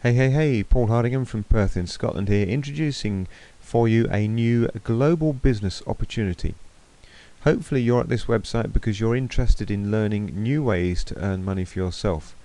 Hey, Paul Hardingham from Perth in Scotland here, introducing for you a new global business opportunity. Hopefully you're at this website because you're interested in learning new ways to earn money for yourself.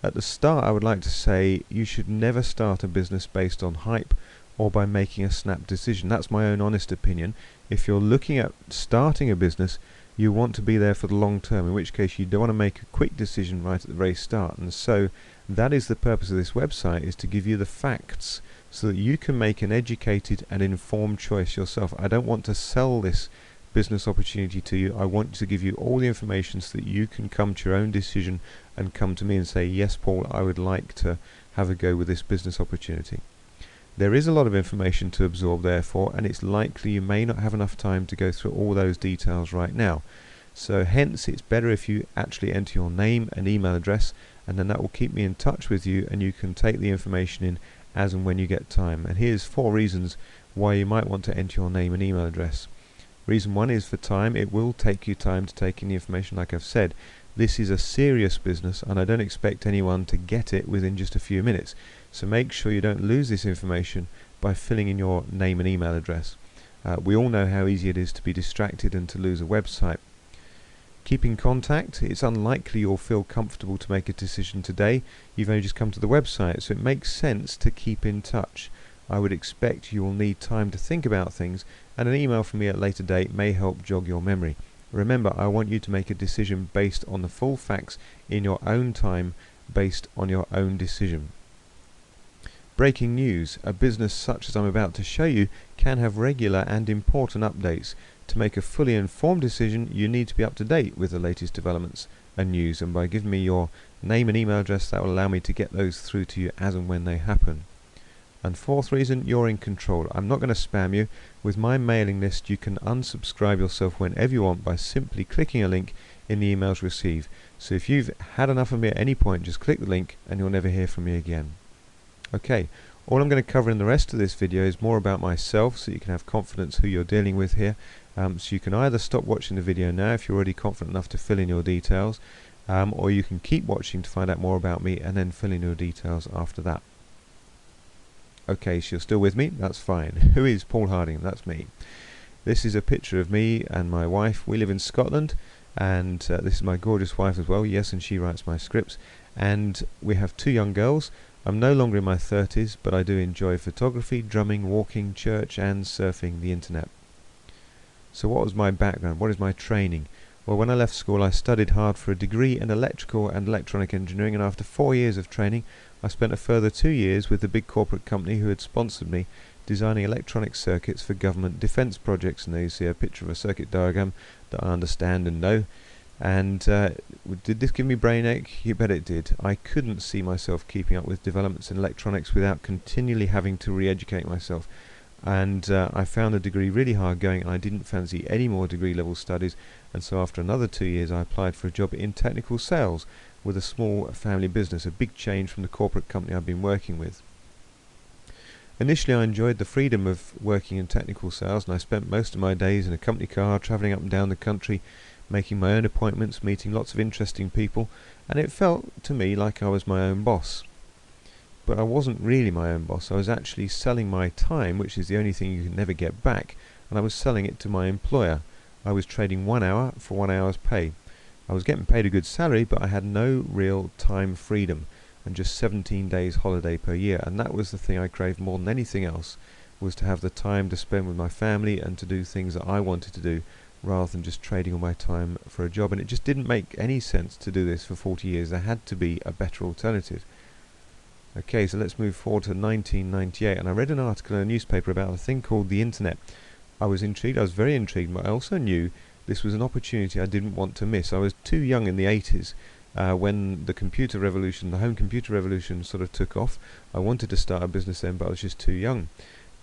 At the start, I would like to say you should never start a business based on hype or by making a snap decision. That's my own honest opinion. If you're looking at starting a business, you want to be there for the long term, in which case you don't want to make a quick decision right at the very start. And so that is the purpose of this website, is to give you the facts so that you can make an educated and informed choice yourself. I don't want to sell this business opportunity to you. I want to give you all the information so that you can come to your own decision and come to me and say, yes, Paul, I would like to have a go with this business opportunity. There is a lot of information to absorb, therefore, and it's likely you may not have enough time to go through all those details right now. So hence, it's better if you actually enter your name and email address, and then that will keep me in touch with you, and you can take the information in as and when you get time. And here's 4 reasons why you might want to enter your name and email address. Reason 1 is for time. It will take you time to take in the information, like I've said. This is a serious business, and I don't expect anyone to get it within just a few minutes. So make sure you don't lose this information by filling in your name and email address. We all know how easy it is to be distracted and to lose a website. Keep in contact. It's unlikely you'll feel comfortable to make a decision today. You've only just come to the website, so it makes sense to keep in touch. I would expect you will need time to think about things, and an email from me at a later date may help jog your memory. Remember, I want you to make a decision based on the full facts in your own time, based on your own decision. Breaking news. A business such as I'm about to show you can have regular and important updates. To make a fully informed decision, you need to be up to date with the latest developments and news, and by giving me your name and email address, that will allow me to get those through to you as and when they happen. And 4th reason, you're in control. I'm not going to spam you. With my mailing list, you can unsubscribe yourself whenever you want by simply clicking a link in the emails received. So if you've had enough of me at any point, just click the link and you'll never hear from me again. Okay, all I'm going to cover in the rest of this video is more about myself, so you can have confidence who you're dealing with here. So you can either stop watching the video now if you're already confident enough to fill in your details, or you can keep watching to find out more about me and then fill in your details after that. Okay, so you're still with me? That's fine. Who is Paul Hardingham? That's me. This is a picture of me and my wife. We live in Scotland, and this is my gorgeous wife as well. Yes, and she writes my scripts. And we have 2 young girls. I'm no longer in my 30s, but I do enjoy photography, drumming, walking, church, and surfing the internet. So what was my background? What is my training? Well, when I left school, I studied hard for a degree in electrical and electronic engineering, and after 4 years of training, I spent a further 2 years with the big corporate company who had sponsored me, designing electronic circuits for government defence projects. And there you see a picture of a circuit diagram that I understand and know. And did this give me brain ache? You bet it did. I couldn't see myself keeping up with developments in electronics without continually having to re-educate myself. And I found the degree really hard going, and I didn't fancy any more degree level studies, and so after another 2 years I applied for a job in technical sales with a small family business, a big change from the corporate company I've been working with. Initially I enjoyed the freedom of working in technical sales, and I spent most of my days in a company car travelling up and down the country, making my own appointments, meeting lots of interesting people, and it felt to me like I was my own boss. But I wasn't really my own boss. I was actually selling my time, which is the only thing you can never get back, and I was selling it to my employer. I was trading 1 hour for 1 hour's pay. I was getting paid a good salary, but I had no real time freedom, and just 17 days holiday per year, and that was the thing I craved more than anything else, was to have the time to spend with my family and to do things that I wanted to do, rather than just trading all my time for a job. And it just didn't make any sense to do this for 40 years. There had to be a better alternative. Okay, so let's move forward to 1998, and I read an article in a newspaper about a thing called the internet. I was intrigued, I was very intrigued, but I also knew this was an opportunity I didn't want to miss. I was too young in the 80s when the computer revolution, the home computer revolution sort of took off. I wanted to start a business then, but I was just too young.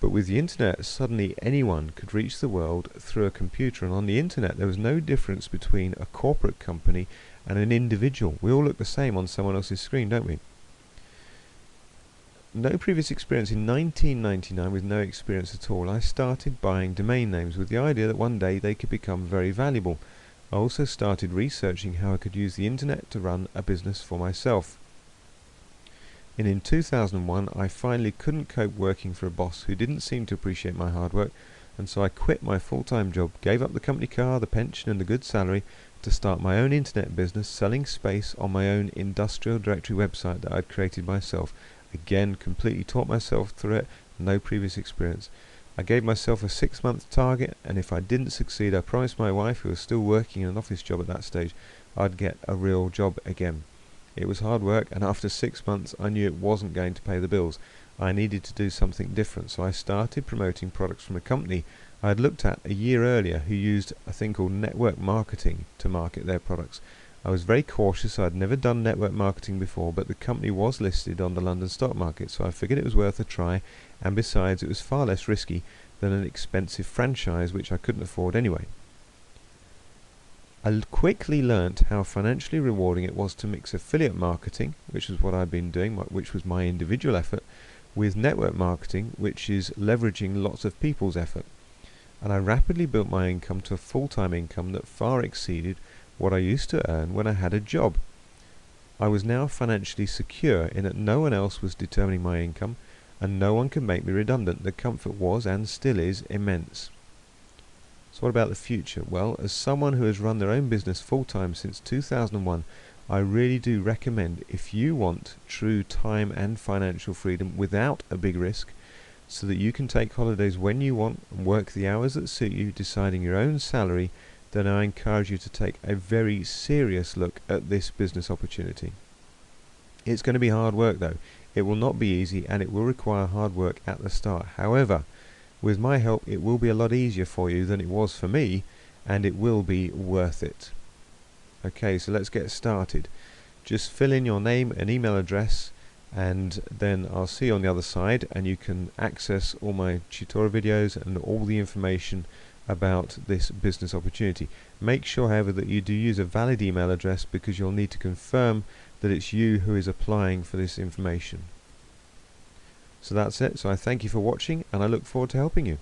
But with the internet, suddenly anyone could reach the world through a computer, and on the internet there was no difference between a corporate company and an individual. We all look the same on someone else's screen, don't we? No previous experience. In 1999, with no experience at all, I started buying domain names with the idea that one day they could become very valuable. I also started researching how I could use the internet to run a business for myself. And in 2001 I finally couldn't cope working for a boss who didn't seem to appreciate my hard work, and so I quit my full-time job, gave up the company car, the pension and the good salary to start my own internet business, selling space on my own industrial directory website that I'd created myself. Again, completely taught myself through it, no previous experience. I gave myself a 6-month target, and if I didn't succeed, I promised my wife, who was still working in an office job at that stage, I'd get a real job again. It was hard work, and after 6 months I knew it wasn't going to pay the bills. I needed to do something different, so I started promoting products from a company I had looked at a year earlier who used a thing called network marketing to market their products. I was very cautious. I had never done network marketing before, but the company was listed on the London stock market, so I figured it was worth a try, and besides it was far less risky than an expensive franchise which I couldn't afford anyway. I quickly learnt how financially rewarding it was to mix affiliate marketing, which was what I'd been doing, which was my individual effort, with network marketing, which is leveraging lots of people's effort. And I rapidly built my income to a full-time income that far exceeded what I used to earn when I had a job. I was now financially secure in that no one else was determining my income, and no one could make me redundant. The comfort was, and still is, immense. So what about the future? Well, as someone who has run their own business full-time since 2001, I really do recommend, if you want true time and financial freedom without a big risk, so that you can take holidays when you want and work the hours that suit you, deciding your own salary, then I encourage you to take a very serious look at this business opportunity. It's going to be hard work though. It will not be easy, and it will require hard work at the start. However, with my help it will be a lot easier for you than it was for me, and it will be worth it. Okay, so let's get started. Just fill in your name and email address, and then I'll see you on the other side, and you can access all my tutorial videos and all the information about this business opportunity. Make sure, however, that you do use a valid email address, because you'll need to confirm that it's you who is applying for this information. So that's it. So I thank you for watching, and I look forward to helping you.